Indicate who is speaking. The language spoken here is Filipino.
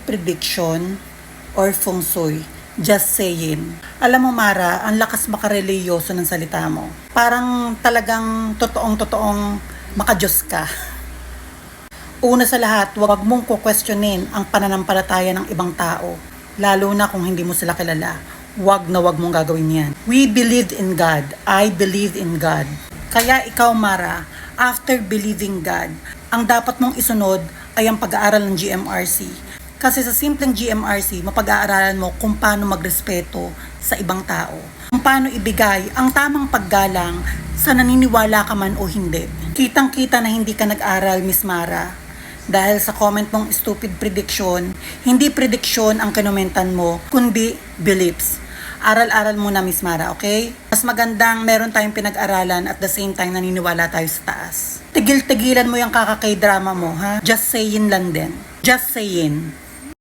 Speaker 1: prediction or feng shui. Just saying. Alam mo Mara, ang lakas makareliyoso ng salita mo. Parang talagang totoong makajos ka. Una sa lahat, huwag mong kukwestiyonin ang pananampalataya ng ibang tao. Lalo na kung hindi mo sila kilala. Huwag na huwag mong gagawin yan. We believed in God. I believe in God. Kaya ikaw Mara, after believing God, ang dapat mong isunod ay ang pag-aaral ng GMRC. Kasi sa simpleng GMRC, mapag-aaralan mo kung paano magrespeto sa ibang tao. Kung paano ibigay ang tamang paggalang sa naniniwala ka man o hindi. Kitang-kita na hindi ka nag-aral, Miss Mara. Dahil sa comment mong stupid prediction, hindi prediction ang kinumentan mo, kundi beliefs. Aral-aral muna, Miss Mara, okay? Mas magandang meron tayong pinag-aralan at the same time naniniwala tayo sa taas. Tigil-tigilan mo yung kakakay-drama mo, ha? Just saying lang din. Just saying.